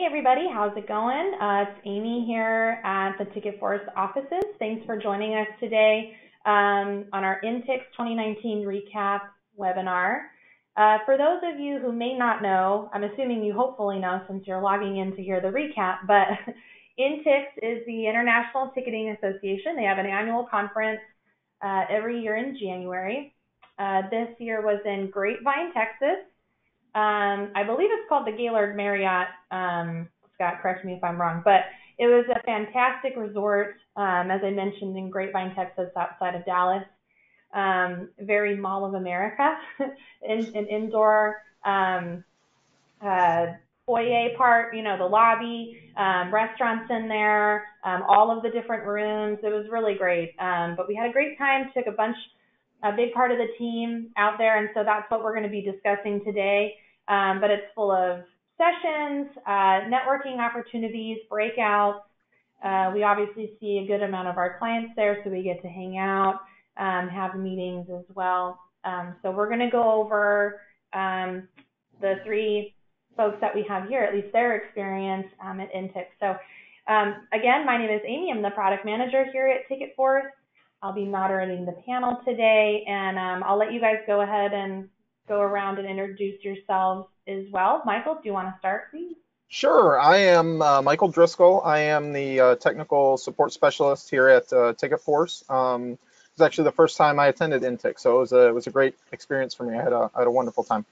Hey everybody, how's it going? It's Amy here at the TicketForce offices. Thanks for joining us today on our INTIX 2019 recap webinar. For those of you who may not know, I'm assuming you hopefully know since you're logging in to hear the recap, but INTIX is the International Ticketing Association. They have an annual conference every year in January. This year was in Grapevine, Texas. I believe it's called the Gaylord Marriott. Scott, correct me if I'm wrong, but it was a fantastic resort, as I mentioned, in Grapevine, Texas, outside of Dallas. Very Mall of America, an indoor foyer part, you know, the lobby, restaurants in there, all of the different rooms. It was really great. But we had a great time, took a big part of the team out there, and so that's what we're going to be discussing today. But it's full of sessions, networking opportunities, breakouts. We obviously see a good amount of our clients there, so we get to hang out, have meetings as well. So we're going to go over the three folks that we have here, at least their experience at INTIX. So again, my name is Amy. I'm the product manager here at TicketForce. I'll be moderating the panel today, and I'll let you guys go ahead and go around and introduce yourselves as well. Michael, do you want to start, please? Sure. I am Michael Driscoll. I am the technical support specialist here at TicketForce. It was actually the first time I attended INTIX, so it was a great experience for me. I had a wonderful time.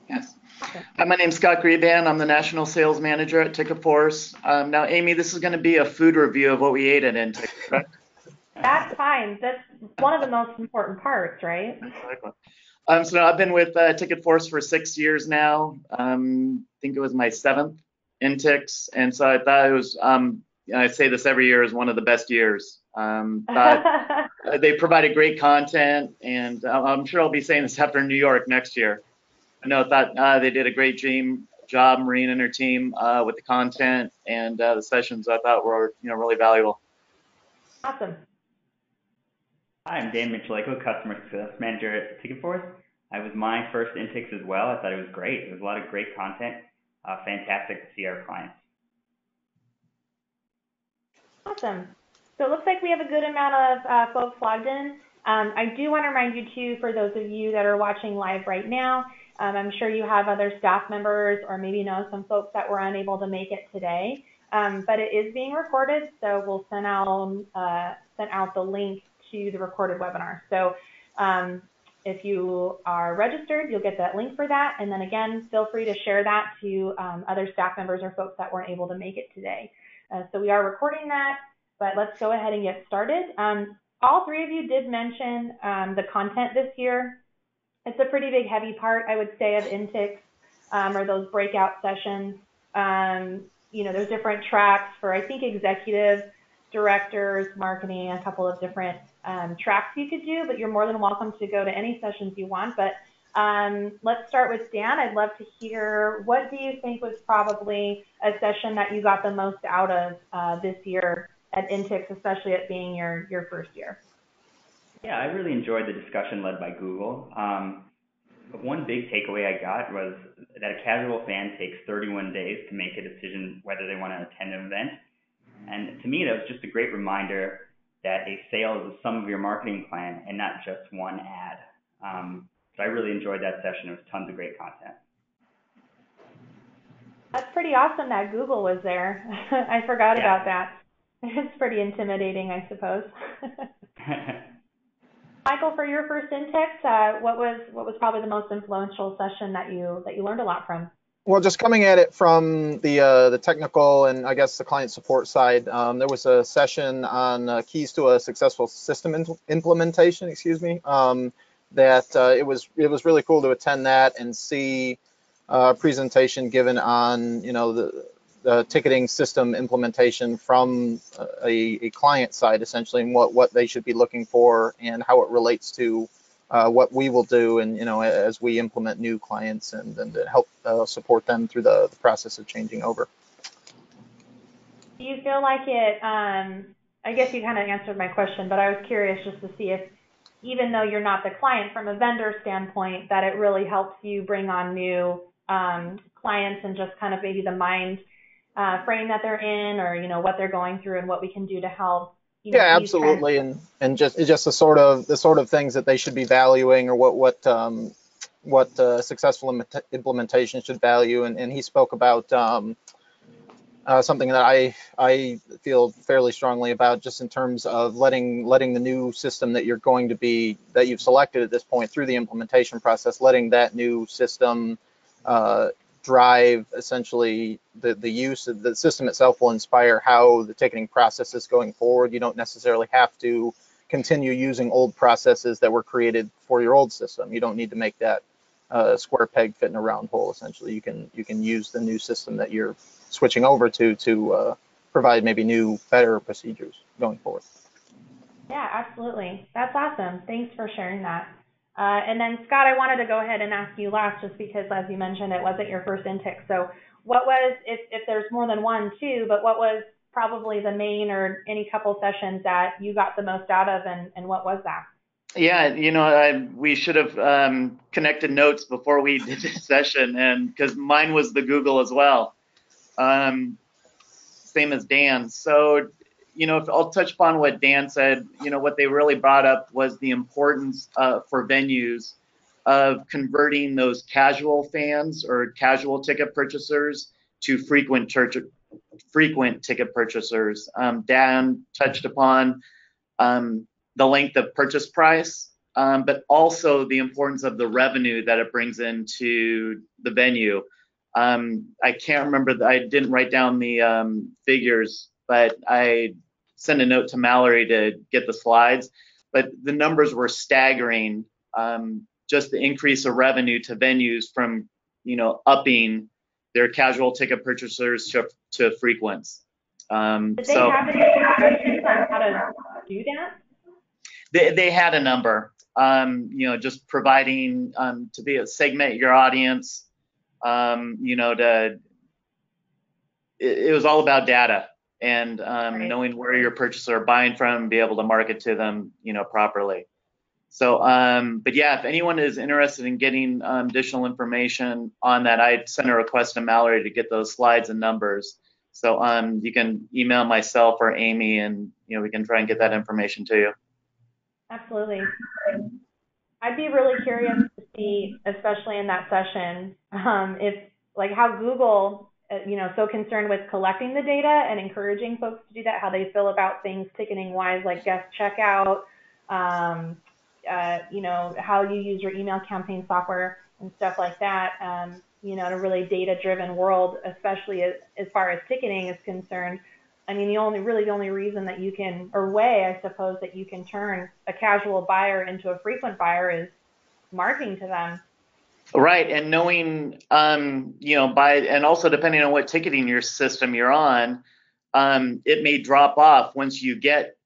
Yes. Hi, my name's Scott Greban. I'm the National Sales Manager at TicketForce. Now, Amy, this is going to be a food review of what we ate at INTIX, correct? That's fine. That's one of the most important parts, right? Exactly. So I've been with TicketForce for 6 years now. I think it was my 7th INTIX, and so I thought it was, I say this every year, is one of the best years. They provided great content, and I'm sure I'll be saying this after New York next year. I thought they did a great job, Maureen and her team, with the content, and the sessions I thought were really valuable. Awesome. Hi, I'm Dan Micheleco, Customer Success Manager at TicketForce. I was my first INTIX as well. I thought it was great. It was a lot of great content. Fantastic to see our clients. Awesome. So it looks like we have a good amount of folks logged in. I do want to remind you too, for those of you that are watching live right now, I'm sure you have other staff members or maybe know some folks that were unable to make it today. But it is being recorded, so we'll send out the link to the recorded webinar. So if you are registered, you'll get that link for that. And then again, feel free to share that to other staff members or folks that weren't able to make it today. So we are recording that, but let's go ahead and get started. All three of you did mention the content this year. It's a pretty big, heavy part, I would say, of INTIX, or those breakout sessions. There's different tracks for, I think, executive directors, marketing, a couple of different tracks you could do, but you're more than welcome to go to any sessions you want. But let's start with Dan. I'd love to hear, what do you think was probably a session that you got the most out of this year at INTIX, especially it being your first year? Yeah, I really enjoyed the discussion led by Google. But one big takeaway I got was that a casual fan takes 31 days to make a decision whether they want to attend an event. And to me, that was just a great reminder that a sale is the sum of your marketing plan and not just one ad. So I really enjoyed that session. It was tons of great content. That's pretty awesome that Google was there. I forgot about that. It's pretty intimidating, I suppose. Michael, for your first INTIX, what was probably the most influential session that you learned a lot from? Well, just coming at it from the technical and I guess the client support side, there was a session on keys to a successful system implementation. That it was really cool to attend that and see a presentation given on the ticketing system implementation from a client side, essentially, and what they should be looking for and how it relates to what we will do, and as we implement new clients and help support them through the process of changing over. Do you feel like it? I guess you kind of answered my question, but I was curious just to see if, even though you're not the client, from a vendor standpoint, that it really helps you bring on new clients and just kind of maybe the mind frame that they're in, or what they're going through and what we can do to help Yeah, ease trends. absolutely, and just the sort of things that they should be valuing, or what successful implementation should value, and he spoke about something that I feel fairly strongly about, just in terms of letting the new system that you've selected at this point through the implementation process, letting that new system drive essentially the use of the system itself will inspire how the ticketing process is going forward. You don't necessarily have to continue using old processes that were created for your old system. You don't need to make that square peg fit in a round hole. Essentially, you can use the new system that you're switching over to provide maybe new, better procedures going forward. Yeah, absolutely. That's awesome. Thanks for sharing that. And then Scott, I wanted to go ahead and ask you last, just because, as you mentioned, it wasn't your first INTIX. So what was, if there's more than one, two, but what was probably the main or any couple sessions that you got the most out of, and what was that? Yeah, we should have connected notes before we did this session, and because mine was the Google as well, same as Dan. So, if I'll touch upon what Dan said, what they really brought up was the importance for venues of converting those casual fans or casual ticket purchasers to frequent ticket purchasers. Dan touched upon the length of purchase price, but also the importance of the revenue that it brings into the venue. I can't remember, I didn't write down the figures, but I sent a note to Mallory to get the slides, but the numbers were staggering. Just the increase of revenue to venues from, upping their casual ticket purchasers to frequents. Did they have any suggestions on how to do that? They had a number, just providing to segment your audience, it was all about data and Right. knowing where your purchasers are buying from and be able to market to them, properly. So, but yeah, if anyone is interested in getting additional information on that, I'd send a request to Mallory to get those slides and numbers. So you can email myself or Amy, and we can try and get that information to you. Absolutely. I'd be really curious to see, especially in that session, if how Google, so concerned with collecting the data and encouraging folks to do that, how they feel about things ticketing wise, like guest checkout, how you use your email campaign software and stuff like that, in a really data-driven world, especially as far as ticketing is concerned. I mean, the only reason that you can, or way, I suppose, that you can turn a casual buyer into a frequent buyer is marketing to them. Right, and knowing, and also depending on what ticketing your system you're on, it may drop off once you get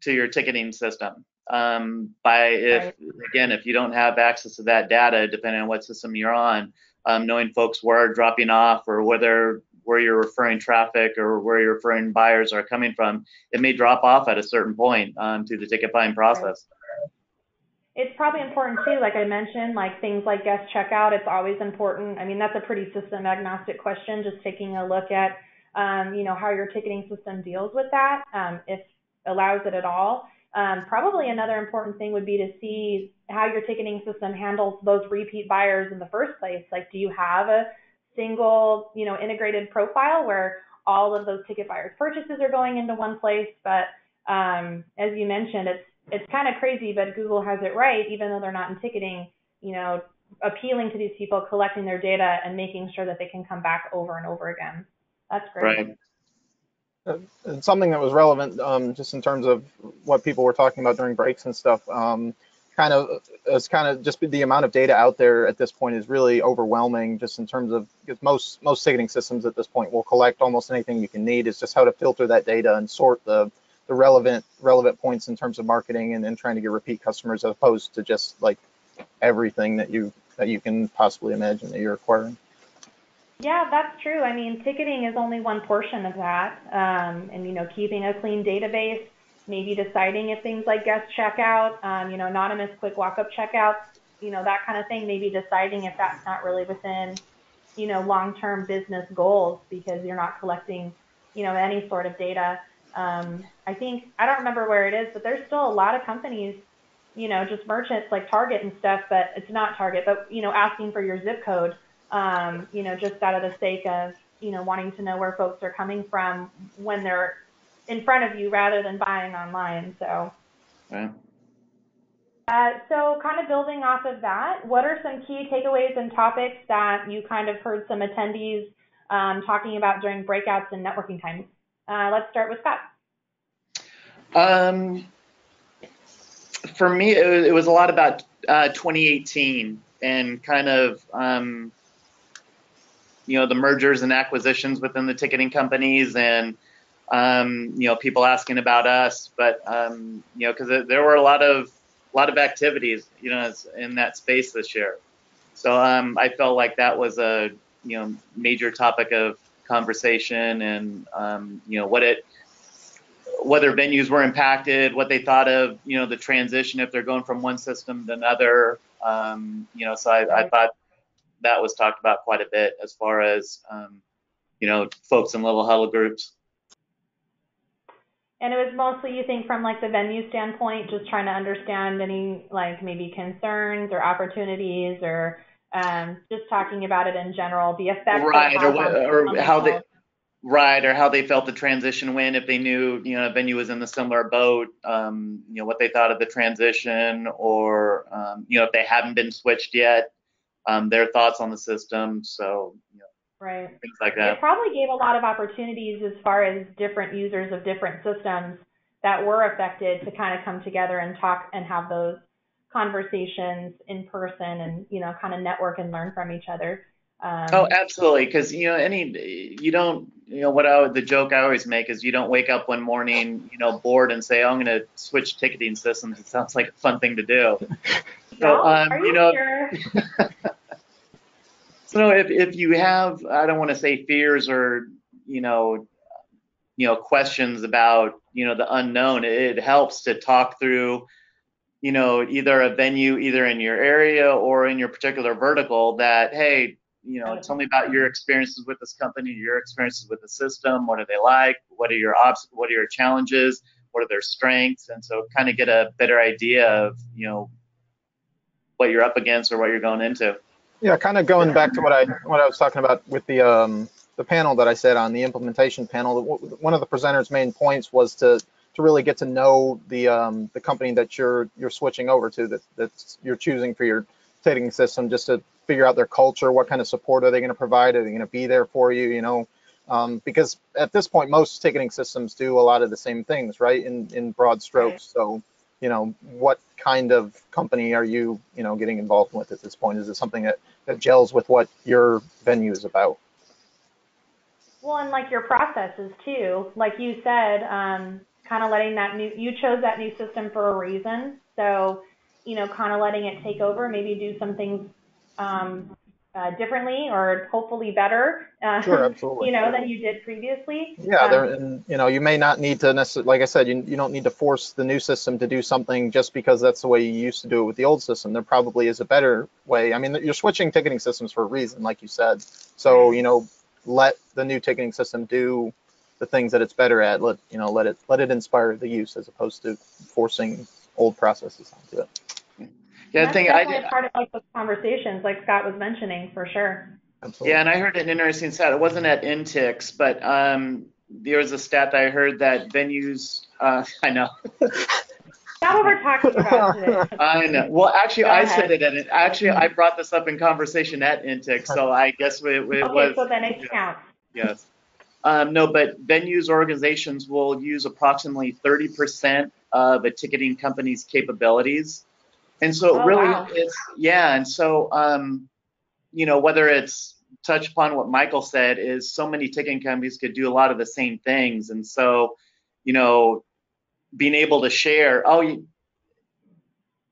to your ticketing system. If you don't have access to that data, depending on what system you're on, knowing folks where dropping off, or where you're referring traffic or where you're referring buyers are coming from, it may drop off at a certain point through the ticket buying process. Right. It's probably important too, like I mentioned, like things like guest checkout, it's always important. I mean, that's a pretty system agnostic question, just taking a look at, how your ticketing system deals with that, if allows it at all. Probably another important thing would be to see how your ticketing system handles those repeat buyers in the first place. Like, do you have a single, integrated profile where all of those ticket buyers' purchases are going into one place? But as you mentioned, it's kind of crazy, but Google has it right, even though they're not in ticketing, appealing to these people, collecting their data, and making sure that they can come back over and over again. That's great. Right. And something that was relevant, just in terms of what people were talking about during breaks and stuff, just the amount of data out there at this point is really overwhelming, just in terms of, because most ticketing systems at this point will collect almost anything you can need. It's just how to filter that data and sort the relevant points in terms of marketing and trying to get repeat customers, as opposed to just like everything that you can possibly imagine that you're acquiring. Yeah, that's true. I mean, ticketing is only one portion of that. And, keeping a clean database, maybe deciding if things like guest checkout, anonymous quick walk-up checkouts, that kind of thing, maybe deciding if that's not really within long-term business goals because you're not collecting, any sort of data. I think, I don't remember where it is, but there's still a lot of companies, just merchants like Target and stuff, but it's not Target, but, asking for your zip code, just out of the sake of, wanting to know where folks are coming from when they're in front of you rather than buying online. So, Right. so kind of building off of that, what are some key takeaways and topics that you kind of heard some attendees talking about during breakouts and networking times? Let's start with Scott. For me, it was a lot about 2018 and kind of, the mergers and acquisitions within the ticketing companies and, people asking about us, but, because there were a lot of activities, in that space this year. So I felt like that was a, major topic of conversation and, whether venues were impacted, what they thought of, the transition if they're going from one system to another. So I thought that was talked about quite a bit as far as, folks in little huddle groups. And it was mostly, you think, from like the venue standpoint, just trying to understand any like maybe concerns or opportunities, or just talking about it in general, the effect right, or how they. Right, or how they felt the transition went, if they knew, a venue was in the similar boat, what they thought of the transition, or, if they haven't been switched yet, their thoughts on the system. So, right, things like that. It probably gave a lot of opportunities as far as different users of different systems that were affected to kind of come together and talk and have those conversations in person and, kind of network and learn from each other. Oh, absolutely. Because, the joke I always make is you don't wake up one morning, bored and say, oh, I'm going to switch ticketing systems. It sounds like a fun thing to do. So, are you sure? So if you have, I don't want to say fears or, questions about, the unknown, it helps to talk through, either a venue, either in your area or in your particular vertical that, hey, tell me about your experiences with this company, your experiences with the system. What are they like? What are your what are your challenges? What are their strengths? And so kind of get a better idea of, what you're up against or what you're going into. Yeah, kind of going back to what I was talking about with the panel that I said on the implementation panel. One of the presenters' main points was to really get to know the company that you're switching over to, that you're choosing for your ticketing system, just to figure out their culture. What kind of support are they going to provide? Are they going to be there for you? Because at this point, most ticketing systems do a lot of the same things, right? In broad strokes. So, what kind of company are you, getting involved with at this point? Is it something that gels with what your venue is about? Well, and like your processes too, like you said, kind of letting you chose that new system for a reason. So, kind of letting it take over, maybe do some things differently or hopefully better, Sure, absolutely. than you did previously. Yeah, and you may not need to necessarily, like I said, you don't need to force the new system to do something just because that's the way you used to do it with the old system. There probably is a better way. I mean, you're switching ticketing systems for a reason, like you said. So, let the new ticketing system do the things that it's better at. Let it inspire the use as opposed to forcing old processes onto it. Yeah, that's definitely part of like those conversations, like Scott was mentioning, for sure. Absolutely. Yeah, and I heard an interesting stat. It wasn't at INTIX, but there was a stat that I heard that venues. I know. Not what we're talking about today. I know. Well, actually, I said it. Actually, I brought this up in conversation at INTIX, so I guess it was. Okay, so then it counts. Yes. No, but venues organizations will use approximately 30% of a ticketing company's capabilities. And so it's, and so, whether it's touch upon what Michael said is so many ticketing companies could do a lot of the same things. And so, being able to share,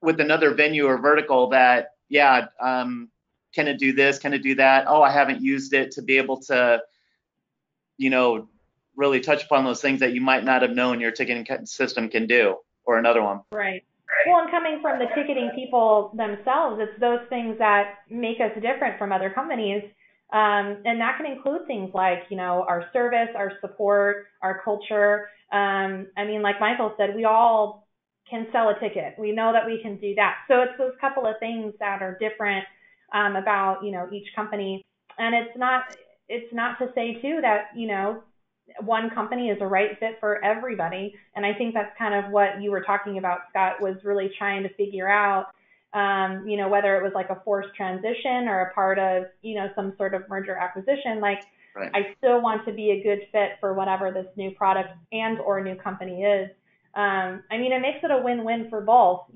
with another venue or vertical that, can it do this? Can it do that? Oh, I haven't used it, to be able to, really touch upon those things that you might not have known your ticketing system can do, or another one. Right. Well, and coming from the ticketing people themselves, it's those things that make us different from other companies. And that can include things like, our service, our support, our culture. I mean, like Michael said, we all can sell a ticket. We know that we can do that. So it's those couple of things that are different about, each company. And it's not to say too that, one company is a right fit for everybody. And I think that's kind of what you were talking about, Scott, was really trying to figure out, whether it was like a forced transition or a part of, some sort of merger acquisition. Like, Right. I still want to be a good fit for whatever this new product and or new company is. I mean, it makes it a win-win for both,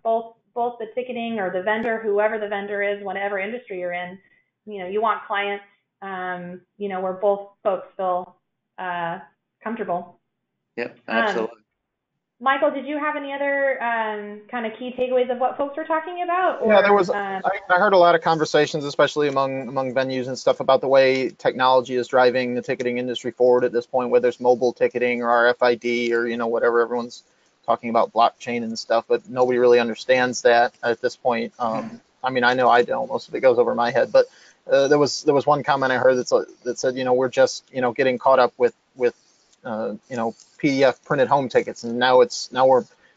both the ticketing or the vendor, whoever the vendor is, whatever industry you're in. You want clients, where both folks feel comfortable. Yep, absolutely. Michael, did you have any other kind of key takeaways of what folks were talking about? Or, Yeah, there was. I heard a lot of conversations, especially among venues and stuff, about the way technology is driving the ticketing industry forward at this point, whether it's mobile ticketing or RFID or whatever everyone's talking about, blockchain and stuff, but nobody really understands that at this point. I mean, I know I don't. Most of it goes over my head, but there was one comment I heard that said, we're just getting caught up with PDF printed home tickets, and now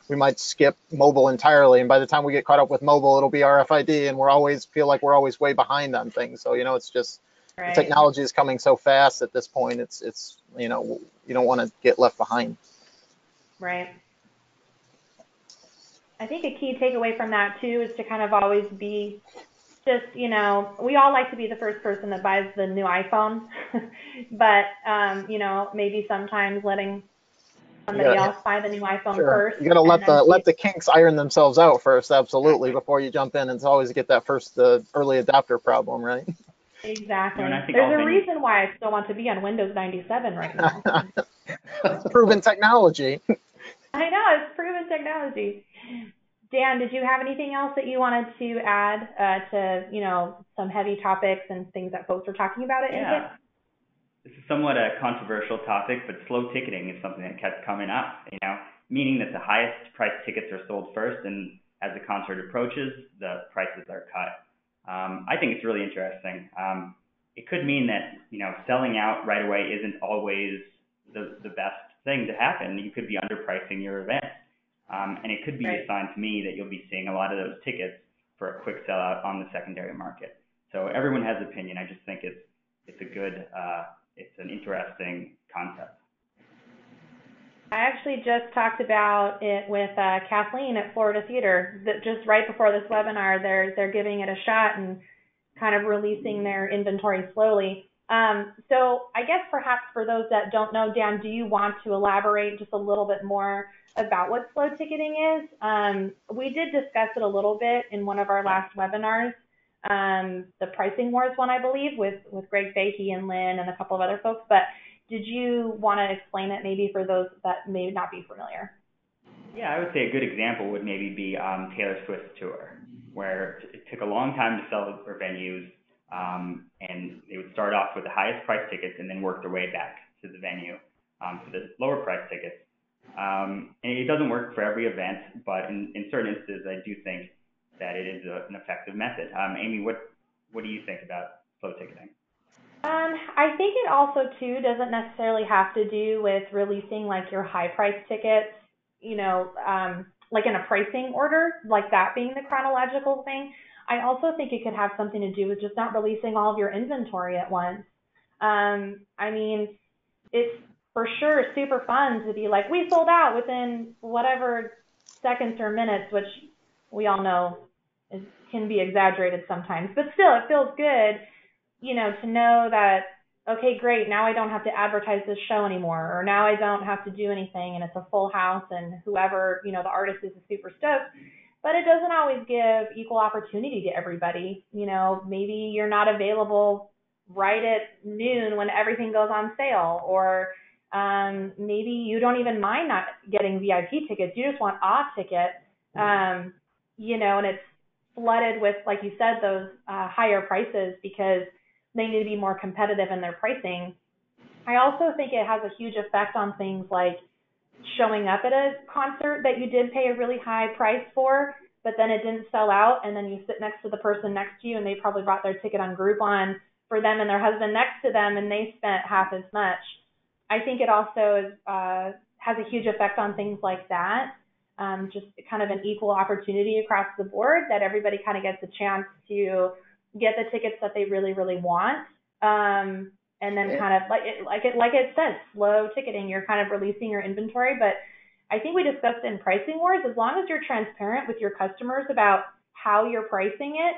we might skip mobile entirely, and by the time we get caught up with mobile, it'll be RFID, and feel like we're always way behind on things. So it's just right. The technology is coming so fast at this point. It's you don't want to get left behind. Right. I think a key takeaway from that too is to kind of always be just, we all like to be the first person that buys the new iPhone, but, maybe sometimes letting somebody else buy the new iPhone first. You got to let the kinks iron themselves out first, absolutely, before you jump in. It's always get that first early adopter problem, right? Exactly. There's a reason why I still want to be on Windows 97 right now. It's proven technology. I know, it's proven technology. Dan, did you have anything else that you wanted to add to, some heavy topics and things that folks were talking about at INTIX? This is somewhat a controversial topic, but slow ticketing is something that kept coming up, meaning that the highest priced tickets are sold first, and as the concert approaches, the prices are cut. I think it's really interesting. It could mean that, selling out right away isn't always the best thing to happen. You could be underpricing your event. And it could be a sign to me that you'll be seeing a lot of those tickets for a quick sellout on the secondary market. So everyone has opinion. I just think it's a good, it's an interesting concept. I actually just talked about it with Kathleen at Florida Theater. That just right before this webinar, they're giving it a shot and kind of releasing their inventory slowly. So I guess perhaps for those that don't know, Dan, do you want to elaborate just a little bit more about what slow ticketing is? We did discuss it a little bit in one of our last webinars, the Pricing Wars one, I believe, with Greg Fahey and Lynn and a couple of other folks. But did you want to explain it maybe for those that may not be familiar? Yeah, I would say a good example would maybe be Taylor Swift's tour, where it took a long time to sell for venues, and they would start off with the highest priced tickets and then work their way back to the venue for the lower priced tickets. And it doesn't work for every event, but in certain instances, I do think that it is an effective method. Amy, what do you think about slow ticketing? I think it also, too, doesn't necessarily have to do with releasing, like, your high-priced tickets, like in a pricing order, like that being the chronological thing. I also think it could have something to do with just not releasing all of your inventory at once. I mean, it's for sure super fun to be like, we sold out within whatever seconds or minutes, which we all know can be exaggerated sometimes, but still it feels good, to know that, okay, great, now I don't have to advertise this show anymore, or now I don't have to do anything and it's a full house and whoever, the artist is super stoked. But it doesn't always give equal opportunity to everybody. Maybe you're not available right at noon when everything goes on sale, or maybe you don't even mind not getting VIP tickets. You just want off tickets, and it's flooded with, like you said, those higher prices because they need to be more competitive in their pricing. I also think it has a huge effect on things like showing up at a concert that you did pay a really high price for, but then it didn't sell out, and then you sit next to the person next to you and they probably bought their ticket on Groupon for them and their husband next to them and they spent half as much. I think it also is, has a huge effect on things like that. Just kind of an equal opportunity across the board, that everybody kind of gets a chance to get the tickets that they really, really want. And then kind of like it says, slow ticketing, you're kind of releasing your inventory. But I think we discussed in pricing wars, as long as you're transparent with your customers about how you're pricing it,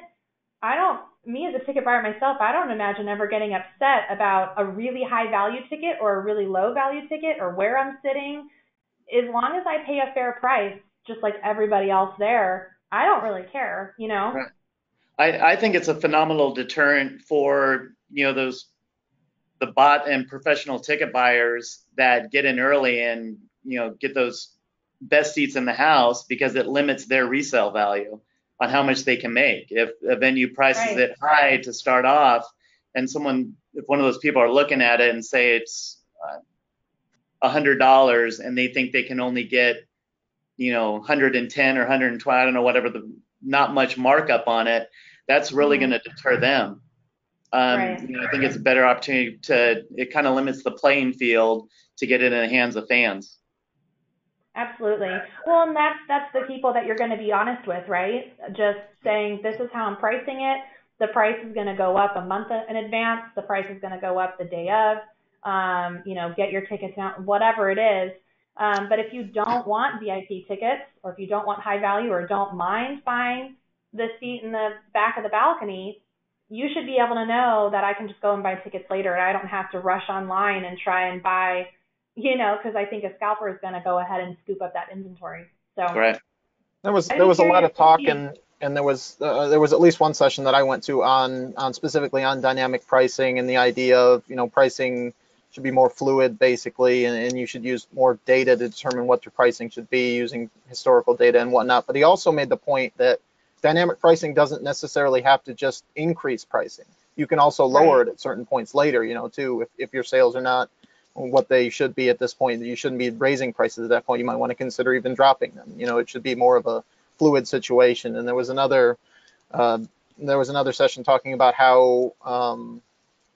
me as a ticket buyer myself, I don't imagine ever getting upset about a really high value ticket or a really low value ticket or where I'm sitting. As long as I pay a fair price, just like everybody else there, I don't really care, you know? Right. I think it's a phenomenal deterrent for, the bot and professional ticket buyers that get in early and, get those best seats in the house, because it limits their resale value on how much they can make. If a venue prices it high to start off, and if one of those people are looking at it and say it's $100 and they think they can only get, 110 or 120, I don't know, whatever, not much markup on it, that's really going to deter them. I think it's a better opportunity it kind of limits the playing field to get it in the hands of fans. Absolutely. Well, and that's the people that you're going to be honest with, right? Just saying, this is how I'm pricing it. The price is going to go up a month in advance. The price is going to go up the day of. Get your tickets out, whatever it is. But if you don't want VIP tickets, or if you don't want high value, or don't mind buying the seat in the back of the balcony, you should be able to know that I can just go and buy tickets later, and I don't have to rush online and try and buy, because I think a scalper is going to go ahead and scoop up that inventory. So right. There was a lot of talk, and there was at least one session that I went to on specifically on dynamic pricing, and the idea of pricing should be more fluid basically, and you should use more data to determine what your pricing should be using historical data and whatnot. But he also made the point that dynamic pricing doesn't necessarily have to just increase pricing. You can also lower it at certain points later, too. If your sales are not what they should be at this point, you shouldn't be raising prices at that point. You might want to consider even dropping them. It should be more of a fluid situation. And there was another session talking about how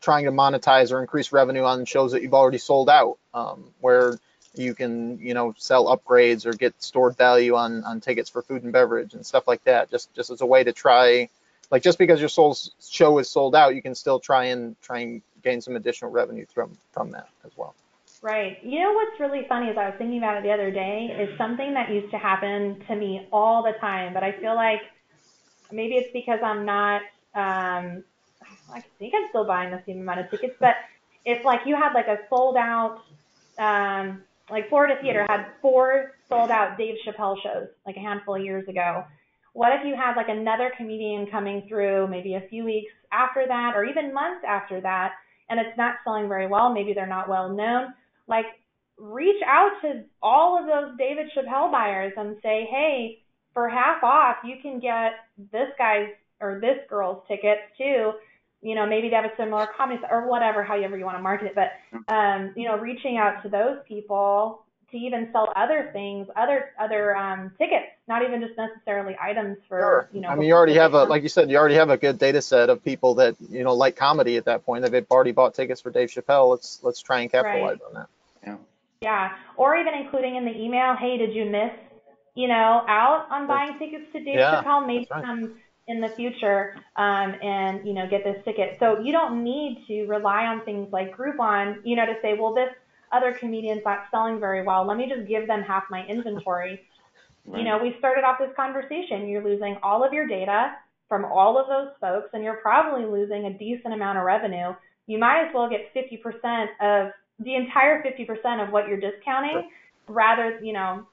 trying to monetize or increase revenue on shows that you've already sold out, where you can, sell upgrades or get stored value on tickets for food and beverage and stuff like that. Just as a way to try, like, just because your show is sold out, you can still try and gain some additional revenue from that as well. Right. What's really funny is I was thinking about it the other day, is something that used to happen to me all the time, but I feel like maybe it's because I'm not, I think I'm still buying the same amount of tickets, but if like you had like a sold out, like Florida Theater had 4 sold out Dave Chappelle shows like a handful of years ago. What if you had like another comedian coming through maybe a few weeks after that, or even months after that, and it's not selling very well, maybe they're not well known? Like, reach out to all of those David Chappelle buyers and say, hey, for half off, you can get this guy's or this girl's tickets too. Maybe they have a similar comedy or whatever, however you want to market it. But, reaching out to those people to even sell other things, other tickets, not even just necessarily items for, Sure. I mean, you already have like you said, you already have a good data set of people that, like comedy at that point. If they've already bought tickets for Dave Chappelle, let's try and capitalize on that. Yeah. Or even including in the email, hey, did you miss, out on buying tickets to Dave Chappelle? Maybe come in the future and, get this ticket. So you don't need to rely on things like Groupon, to say, well, this other comedian's not selling very well. Let me just give them half my inventory. Right. We started off this conversation. You're losing all of your data from all of those folks, and you're probably losing a decent amount of revenue. You might as well get 50% of the entire 50% of what you're discounting, rather,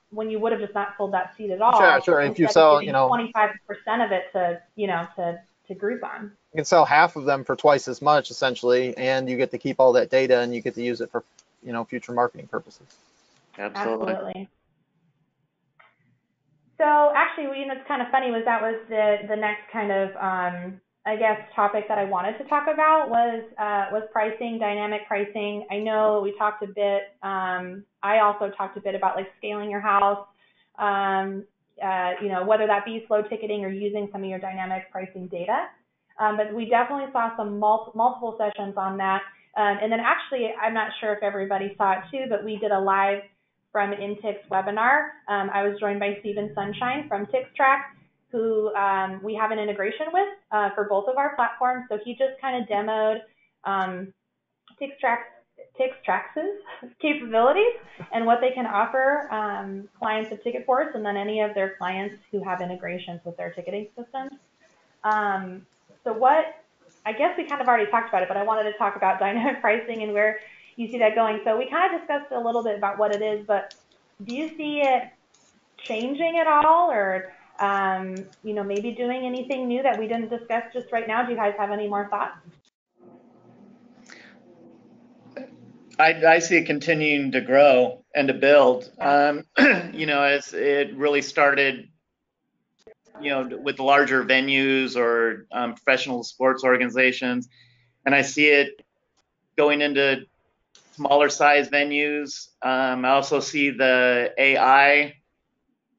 when you would have just not sold that seat at all. Sure. If you sell, 25% of it to Groupon. You can sell half of them for twice as much, essentially, and you get to keep all that data and you get to use it for, future marketing purposes. Absolutely. So actually, it's kind of funny, was the next kind of, topic that I wanted to talk about was pricing, dynamic pricing. I know we talked a bit, I also talked a bit about like scaling your house, whether that be slow ticketing or using some of your dynamic pricing data. But we definitely saw some multiple sessions on that. And then actually, I'm not sure if everybody saw it too, but we did a live from INTIX webinar. I was joined by Stephen Sunshine from TicketForce, who we have an integration with for both of our platforms. So he just kind of demoed TicketForce's capabilities and what they can offer clients of TicketForce and then any of their clients who have integrations with their ticketing systems. So what, I guess we kind of already talked about it, but I wanted to talk about dynamic pricing and where you see that going. So we kind of discussed a little bit about what it is, but do you see it changing at all, or you know, maybe doing anything new that we didn't discuss just right now? Do you guys have any more thoughts? I see it continuing to grow and to build. You know, as it really started, you know, with larger venues or professional sports organizations, and I see it going into smaller size venues. I also see the AI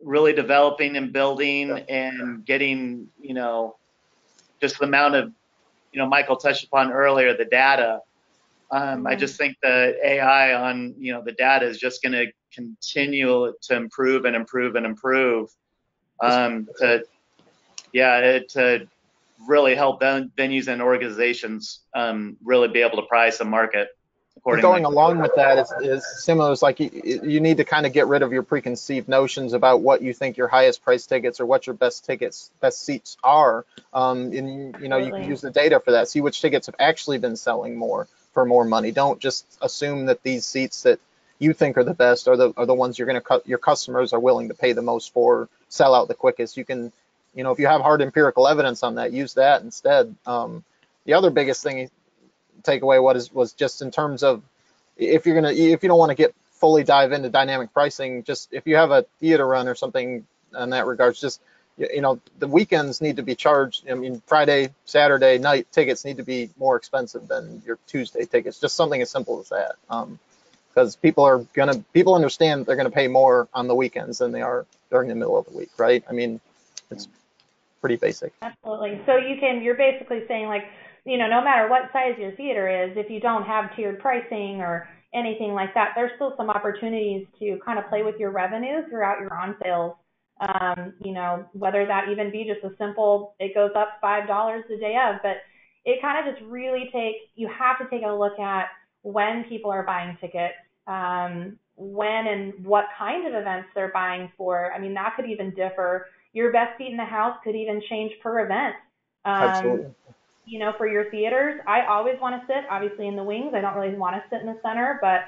really developing and building and getting, you know, just the amount of, you know, Michael touched upon earlier, the data. I just think the AI on, you know, the data is just going to continue to improve and improve and improve to really help venues and organizations really be able to price and market accordingly. Going along with that is similar. It's like you need to kind of get rid of your preconceived notions about what you think your highest price tickets or what your best seats are. And you know, you can use the data for that. See which tickets have actually been selling more for more money. Don't just assume that these seats that you think are the best are the ones you're going to your customers are willing to pay the most for, sell out the quickest. You can, you know, if you have hard empirical evidence on that, use that instead. The other biggest thing takeaway was just in terms of if you don't want to get fully dive into dynamic pricing, just if you have a theater run or something in that regards, just, you know, the weekends need to be charged. I mean, Friday, Saturday night tickets need to be more expensive than your Tuesday tickets. Just something as simple as that, because people understand they're gonna pay more on the weekends than they are during the middle of the week, right? I mean, it's pretty basic. Absolutely. So you're basically saying, like, you know, no matter what size your theater is, if you don't have tiered pricing or anything like that, there's still some opportunities to kind of play with your revenue throughout your on sales. You know, whether that even be just a simple, it goes up $5 the day of, but it kind of just really you have to take a look at when people are buying tickets, when and what kind of events they're buying for. I mean, that could even differ. Your best seat in the house could even change per event. Absolutely. You know, for your theaters, I always want to sit, obviously, in the wings. I don't really want to sit in the center, but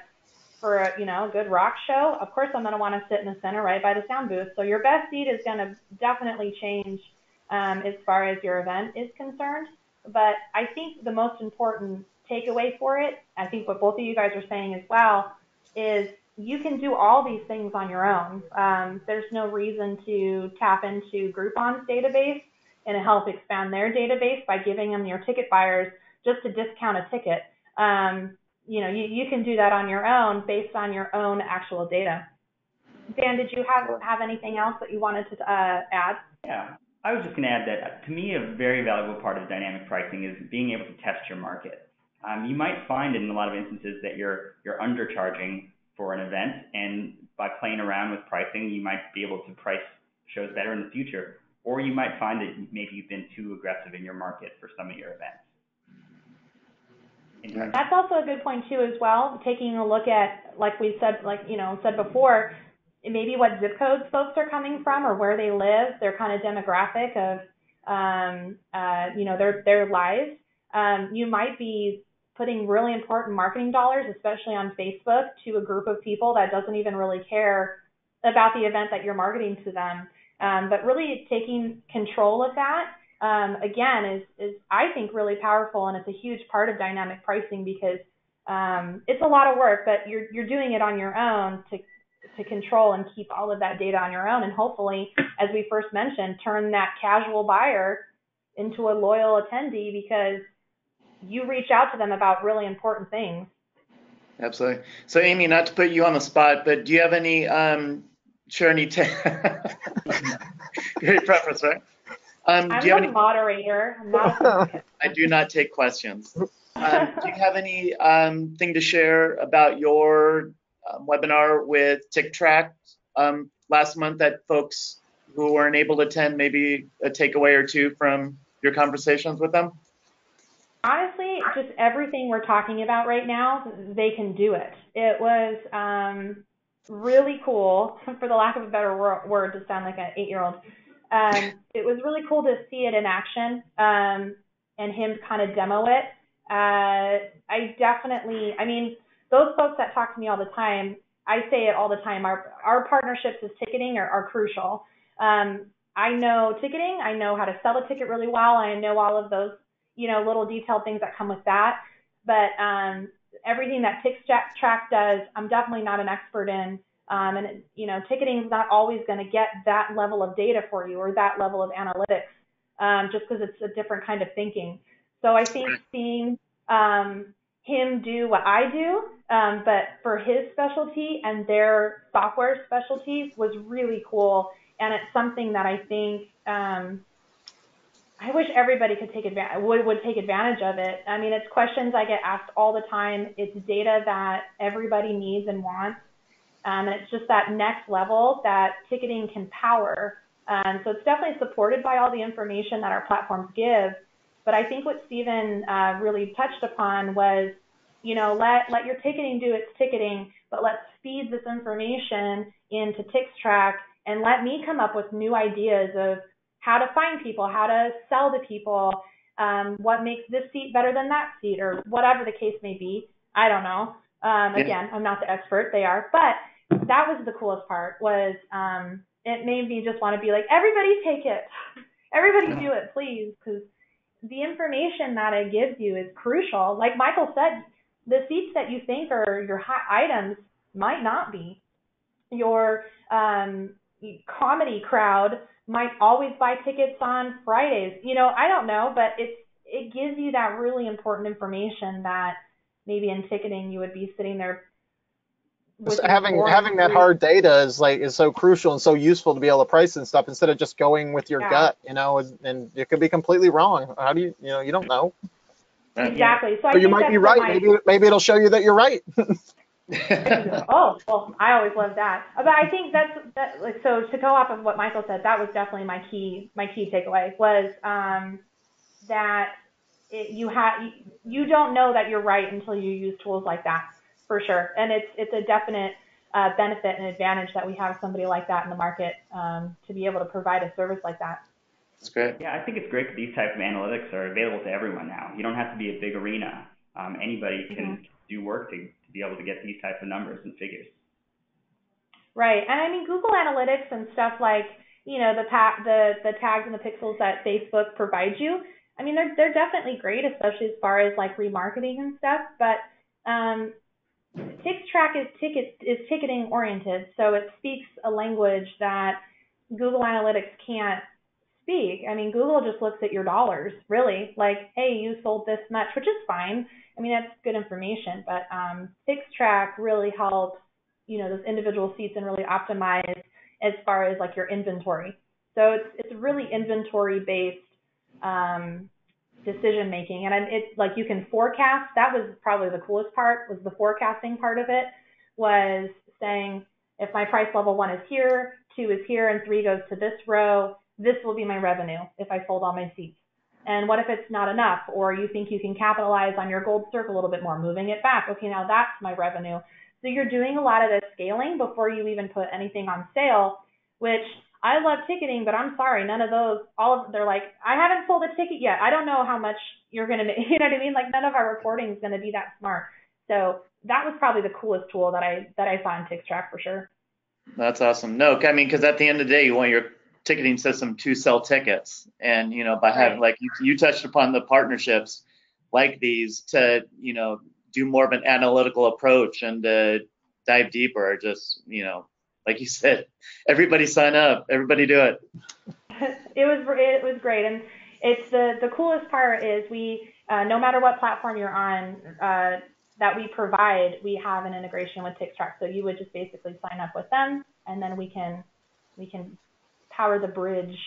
for a, you know, a good rock show, of course I'm going to want to sit in the center right by the sound booth. So your best seat is going to definitely change as far as your event is concerned. But I think the most important takeaway for it, I think what both of you guys are saying as well, is you can do all these things on your own. There's no reason to tap into Groupon's database and help expand their database by giving them your ticket buyers just to discount a ticket. You know, you can do that on your own based on your own actual data. Dan, did you have anything else that you wanted to add? Yeah, I was just going to add that to me, a very valuable part of dynamic pricing is being able to test your market. You might find in a lot of instances that you're undercharging for an event, and by playing around with pricing, you might be able to price shows better in the future. Or you might find that maybe you've been too aggressive in your market for some of your events. That's also a good point too, as well. Taking a look at, like we said, said before, maybe what zip codes folks are coming from or where they live, their kind of demographic of, their lives. You might be putting really important marketing dollars, especially on Facebook, to a group of people that doesn't even really care about the event that you're marketing to them. But really taking control of that, again, is I think really powerful, and it's a huge part of dynamic pricing because it's a lot of work, but you're doing it on your own to control and keep all of that data on your own, and hopefully, as we first mentioned, turn that casual buyer into a loyal attendee because you reach out to them about really important things. Absolutely. So, Amy, not to put you on the spot, but do you have any great preference, right? I'm Do you have the any? moderator. I'm not a participant. I do not take questions. Do you have any thing to share about your webinar with TickTrack last month that folks who weren't able to attend, maybe a takeaway or two from your conversations with them? Honestly, just everything we're talking about right now, they can do it. It was really cool, for the lack of a better word to sound like an 8-year-old. It was really cool to see it in action and him kind of demo it. I mean, those folks that talk to me all the time, I say it all the time, our partnerships with ticketing are crucial. I know ticketing, I know how to sell a ticket really well, I know all of those little detailed things that come with that. But everything that TicketForce does, I'm definitely not an expert in. And ticketing is not always going to get that level of data for you or that level of analytics, just because it's a different kind of thinking. So I think seeing him do what I do, but for his specialty and their software specialties was really cool. And it's something that I think I wish everybody could take would take advantage of it. I mean, it's questions I get asked all the time. It's data that everybody needs and wants. And it's just that next level that ticketing can power. So it's definitely supported by all the information that our platforms give. But I think what Stephen really touched upon was, let your ticketing do its ticketing, but let's feed this information into TicketForce and let me come up with new ideas of how to find people, how to sell to people, what makes this seat better than that seat, or whatever the case may be. I don't know. Again, I'm not the expert, they are. But that was the coolest part, was it made me just want to be like, everybody take it. Everybody do it, please, because the information that it gives you is crucial. Like Michael said, the seats that you think are your hot items might not be. Your comedy crowd might always buy tickets on Fridays. I don't know, but it gives you that really important information that maybe in ticketing you would be sitting there with having that hard data is so crucial and so useful to be able to price and stuff instead of just going with your gut, and it could be completely wrong. How do you don't know. Exactly. So but you might be right. Maybe it'll show you that you're right. Oh, well, I always love that. But I think so to go off of what Michael said, that was definitely my key takeaway was that you don't know that you're right until you use tools like that, for sure. And it's a definite benefit and advantage that we have somebody like that in the market to be able to provide a service like that. That's great. Yeah, I think it's great that these types of analytics are available to everyone now. You don't have to be a big arena. Anybody can do work to be able to get these types of numbers and figures. Right, and I mean Google Analytics and stuff like the tags and the pixels that Facebook provides you. I mean they're definitely great, especially as far as like remarketing and stuff. But TicketForce is ticketing oriented, so it speaks a language that Google Analytics can't speak. I mean, Google just looks at your dollars, really. Like, hey, you sold this much, which is fine. I mean, that's good information. But TicketForce really helps, those individual seats and really optimize as far as like your inventory. So it's really inventory based decision making, and it's like you can forecast. That was probably the coolest part, was the forecasting part of it, was saying if my price level 1 is here, 2 is here, and 3 goes to this row, this will be my revenue if I sold all my seats. And what if it's not enough, or you think you can capitalize on your gold circle a little bit more, moving it back? Okay, now that's my revenue. So you're doing a lot of this scaling before you even put anything on sale, which I love ticketing, but I'm sorry, none of those, they're like, I haven't sold a ticket yet. I don't know how much you're going to make. You know what I mean? Like none of our reporting is going to be that smart. So that was probably the coolest tool that I saw in TicketForce for sure. That's awesome. No, I mean, because at the end of the day, you want your ticketing system to sell tickets, and by having, like you touched upon, the partnerships like these to do more of an analytical approach and to dive deeper. Just like you said, everybody sign up, everybody do it. It was great, and it's the coolest part is we no matter what platform you're on that we provide, we have an integration with TicketForce. So you would just basically sign up with them, and then we can power the bridge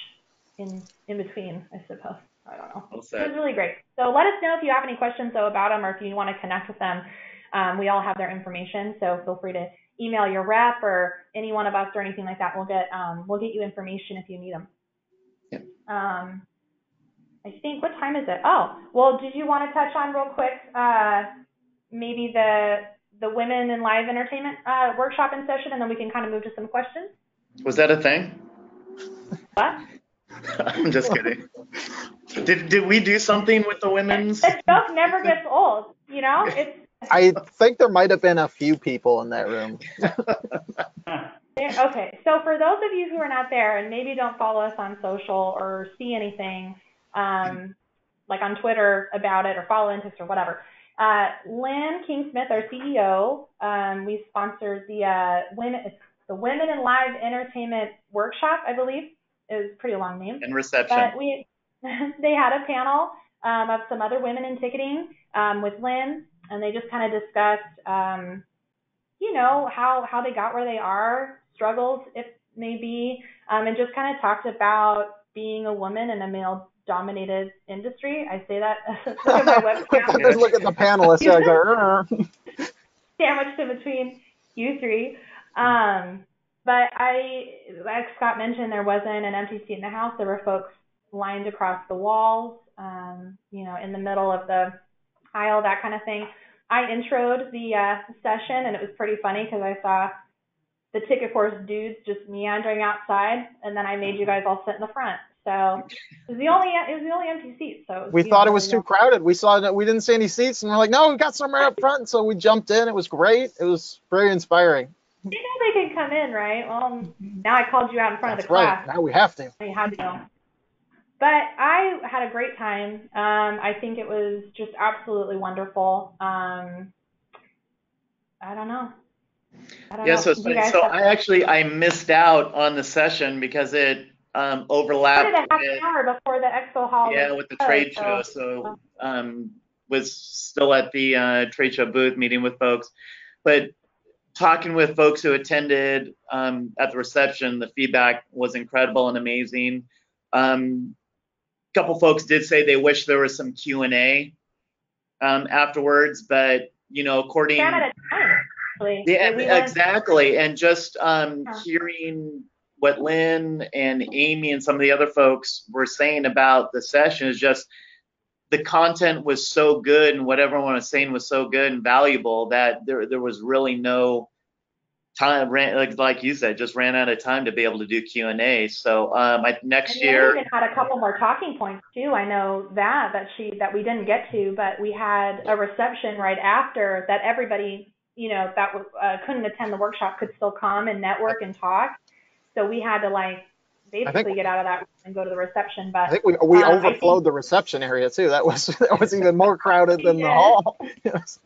in between, I suppose. I don't know. Well It said. was really great. So let us know if you have any questions though about them, or if you want to connect with them. We all have their information, so feel free to email your rep or any one of us or anything like that. We'll get you information if you need them. Yeah. I think, what time is it? Oh, well, did you want to touch on real quick maybe the women in live entertainment workshop and session, and then we can kind of move to some questions? Was that a thing? What? I'm just kidding. Did we do something with the women's? That joke never gets old, you know? I think there might have been a few people in that room. Okay, so for those of you who are not there and maybe don't follow us on social or see anything like on Twitter about it or follow INTIX or whatever, Lynn King-Smith, our CEO, we sponsored the Women in Live Entertainment Workshop, I believe. It was a pretty long name. And reception. But they had a panel of some other women in ticketing with Lynn, and they just kind of discussed, you know, how they got where they are, struggles, if may be, and just kind of talked about being a woman in a male-dominated industry. I say that. Look at my webcam. Just look at the panelists. Yeah, go, sandwiched in between you three. But like Scott mentioned, there wasn't an empty seat in the house. There were folks lined across the walls, you know, in the middle of the aisle, that kind of thing. I introed the session, and it was pretty funny because I saw the TicketForce dudes just meandering outside, and then I made you guys all sit in the front. So it was the only empty seat. So we thought it was too crowded. We saw that we didn't see any seats, and we're like, no, we got somewhere up front. So we jumped in. It was great. It was very inspiring. You know they can come in, right? Well, now I called you out in front of the class. Right. Now we have to. You had to go. But I had a great time. I think it was just absolutely wonderful. I don't know. Yeah, so I missed out on the session because it overlapped. I started a half an hour before the expo hall. Yeah, with the trade show. So was still at the trade show booth meeting with folks, but talking with folks who attended at the reception, the feedback was incredible and amazing. Couple folks did say they wish there was some Q&A afterwards, but you know, according exactly, and just hearing what Lynn and Amy and some of the other folks were saying about the session is just the content was so good, and what everyone was saying was so good and valuable that there was really no time, like you said, just ran out of time to be able to do Q&A. So next year, we even had a couple more talking points too. I know that we didn't get to, but we had a reception right after that. Everybody, you know, that couldn't attend the workshop could still come and network and talk. So we had to basically get out of that and go to the reception. But I think we overflowed the reception area too. That was even more crowded than the hall. Yes.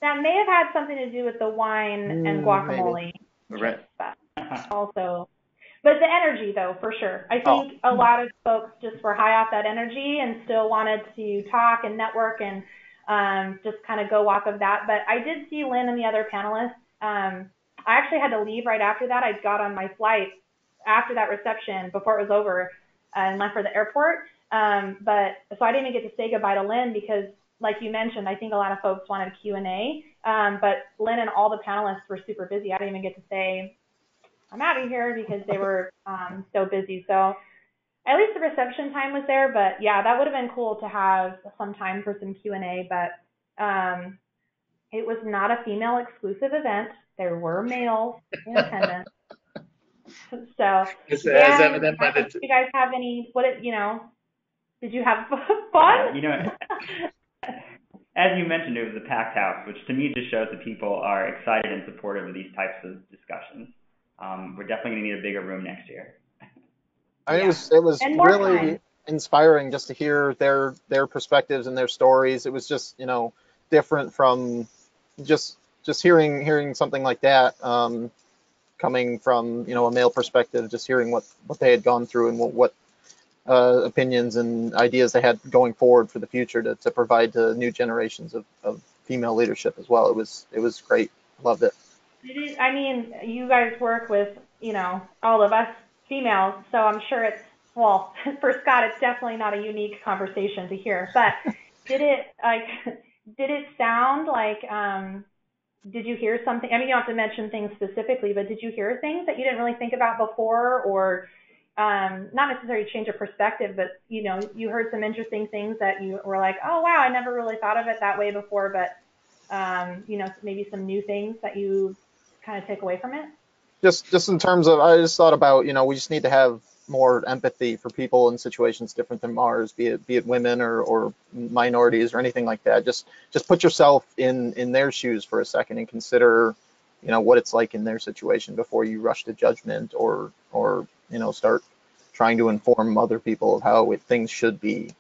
That may have had something to do with the wine and guacamole. Right. Also, but the energy though, for sure. I think a lot of folks just were high off that energy and still wanted to talk and network and just kind of go off of that. But I did see Lynn and the other panelists. I actually had to leave right after that. I got on my flight after that reception before it was over and left for the airport. But so I didn't even get to say goodbye to Lynn because, like you mentioned, I think a lot of folks wanted Q&A, but Lynn and all the panelists were super busy. I didn't even get to say, I'm out of here because they were so busy. So at least the reception time was there, but yeah, that would have been cool to have some time for some Q&A, but it was not a female exclusive event. There were males in attendance. So, as evident by do you guys have any, did you have fun? You know, as you mentioned, it was a packed house, which to me just shows that people are excited and supportive of these types of discussions. We're definitely going to need a bigger room next year. I mean, it was really inspiring just to hear their perspectives and their stories. It was just, different from just hearing something like that coming from, a male perspective, just hearing what they had gone through and what opinions and ideas they had going forward for the future to provide to new generations of female leadership as well. It was great. Loved it. It is, I mean, you guys work with, all of us females, so I'm sure it's well, for Scott, it's definitely not a unique conversation to hear, but did it sound like, did you hear something? I mean, you don't have to mention things specifically, but did you hear things that you didn't really think about before, or not necessarily change of perspective, but you heard some interesting things that you were like, oh wow, I never really thought of it that way before, but maybe some new things that you kind of take away from it? Just in terms of, I just thought about, we just need to have more empathy for people in situations different than ours, be it women or minorities or anything like that. Just put yourself in their shoes for a second and consider, what it's like in their situation before you rush to judgment or start trying to inform other people of how things should be.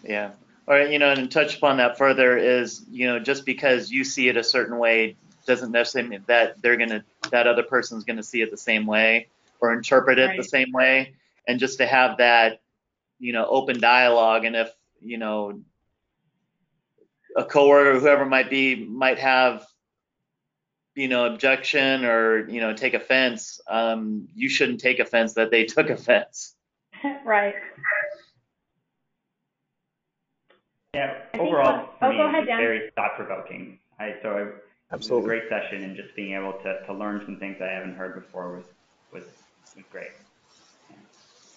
Yeah. Or, and touch upon that further is, just because you see it a certain way doesn't necessarily mean that that other person's gonna see it the same way or interpret it the same way. And just to have that, open dialogue. And if, a coworker or whoever might have, objection or, take offense, you shouldn't take offense that they took offense. Right. Yeah, overall, for me, go ahead, it's Dan. very thought-provoking. It was a Absolutely. great session, and just being able to learn some things I haven't heard before was great.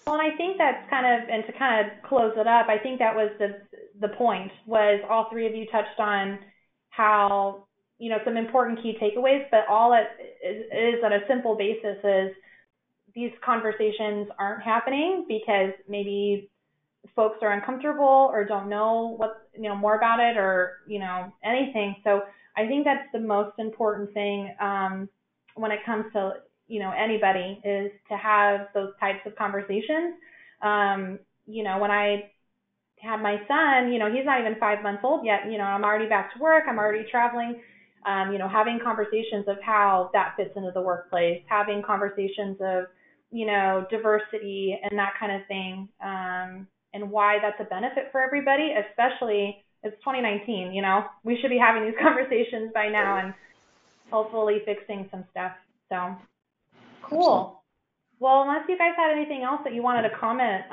Well, and I think that's and to kind of close it up, I think that was the point, was all three of you touched on how, some important key takeaways, but all it is on a simple basis is these conversations aren't happening because maybe folks are uncomfortable or don't know what, more about it or, anything. So I think that's the most important thing when it comes to, anybody, is to have those types of conversations. When I had my son, he's not even 5 months old yet, I'm already back to work, I'm already traveling, having conversations of how that fits into the workplace, having conversations of, diversity and that kind of thing, and why that's a benefit for everybody, especially it's 2019, we should be having these conversations by now and hopefully fixing some stuff. So cool. Absolutely. Well, unless you guys had anything else that you wanted to comment,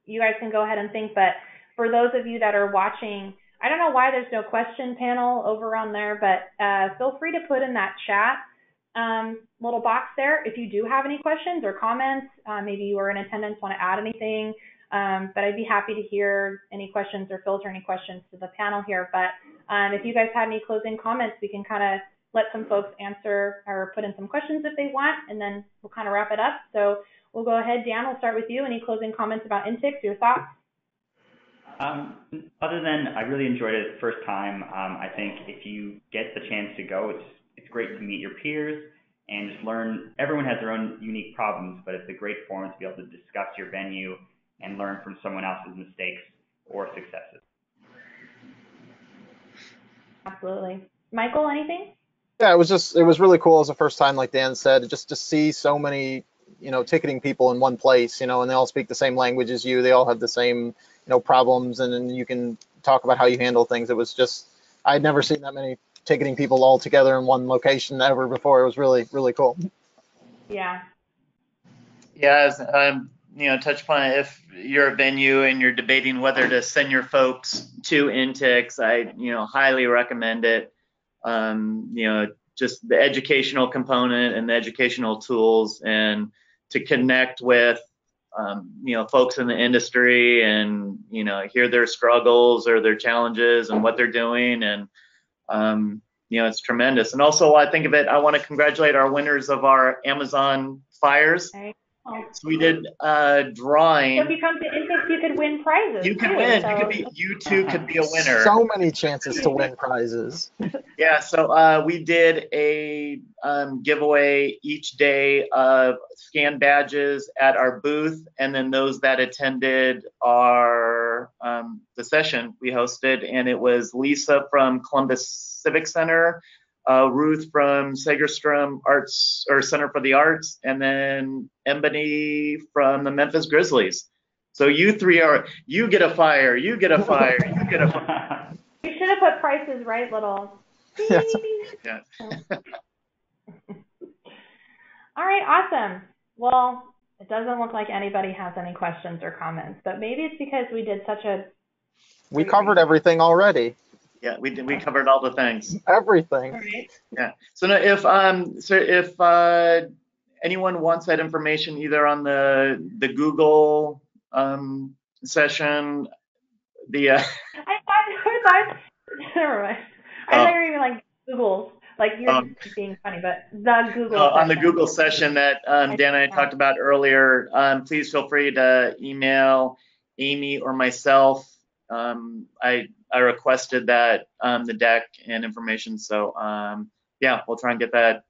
you guys can go ahead and think, but for those of you that are watching, I don't know why there's no question panel over on there, but feel free to put in that chat little box there if you do have any questions or comments. Maybe you were in attendance, want to add anything, but I'd be happy to hear any questions or filter any questions to the panel here. But if you guys had any closing comments, we can kind of let some folks answer or put in some questions if they want, and then we'll kind of wrap it up. So we'll go ahead. Dan, we'll start with you. Any closing comments about INTIX, your thoughts? Other than I really enjoyed it the first time, I think if you get the chance to go, it's great to meet your peers and just learn. Everyone has their own unique problems, but it's a great forum to be able to discuss your venue and learn from someone else's mistakes or successes. Absolutely. Michael, anything? Yeah, it was really cool as a first time, like Dan said, just to see so many, ticketing people in one place, and they all speak the same language as you. They all have the same, problems, and then you can talk about how you handle things. It was just, I'd never seen that many ticketing people all together in one location ever before. It was really, really cool. Yeah. Yeah, as touch upon it, if you're a venue and you're debating whether to send your folks to INTIX, I highly recommend it. Just the educational component and the educational tools, and to connect with folks in the industry and hear their struggles or their challenges and what they're doing, and it's tremendous. And also, I think of it, I want to congratulate our winners of our Amazon Fires. Okay. So we did drawing. So if you come to INTIX, you could win prizes. You could too, win. So. You too could be a winner. So many chances to win prizes. Yeah. So we did a giveaway each day of scan badges at our booth, and then those that attended our the session we hosted, and it was Lisa from Columbus Civic Center, Ruth from Segerstrom Arts or Center for the Arts, and then Ebony from the Memphis Grizzlies. So you three you get a fire, you get a fire, you get a fire. You should have put Prices Right little. Yes. Yeah. All right, awesome. Well, It doesn't look like anybody has any questions or comments, but maybe it's because we did such a We covered everything already. Yeah, we did. We covered all the things. Everything. All right. Yeah. So now if anyone wants that information either on the Google session, I thought, never mind. I thought you were even like Google's, like you're being funny, but the Google session. On the Google session that Dan and I talked about earlier, please feel free to email Amy or myself. I requested that the deck and information, so yeah, we'll try and get that,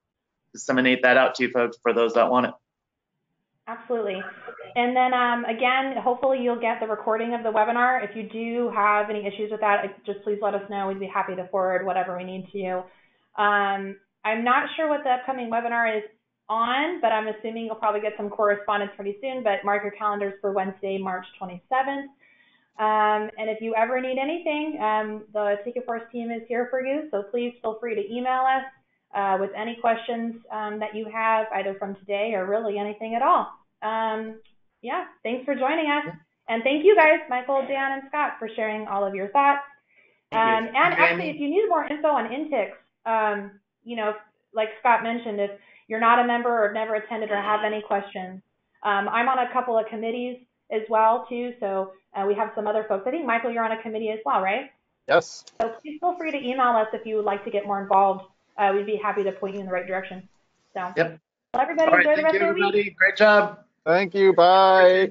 disseminate that out to you folks for those that want it. Absolutely. And then again, hopefully you'll get the recording of the webinar. If you do have any issues with that, just please let us know. We'd be happy to forward whatever we need to you. I'm not sure what the upcoming webinar is on, but I'm assuming you'll probably get some correspondence pretty soon, but mark your calendars for Wednesday, March 27th. And if you ever need anything, the TicketForce team is here for you, so please feel free to email us with any questions that you have, either from today or really anything at all. Yeah, thanks for joining us. And thank you guys, Michael, Dan, and Scott, for sharing all of your thoughts. And actually, if you need more info on INTIX, you know, like Scott mentioned, if you're not a member or have never attended or have any questions, I'm on a couple of committees as well, too. So we have some other folks. I think, Michael, you're on a committee as well, right? Yes. So please feel free to email us if you would like to get more involved. We'd be happy to point you in the right direction. So, yep. Well, everybody, All right, enjoy the rest thank you, of the week. everybody. Great job. Thank you. Bye.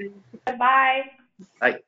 Bye. Bye.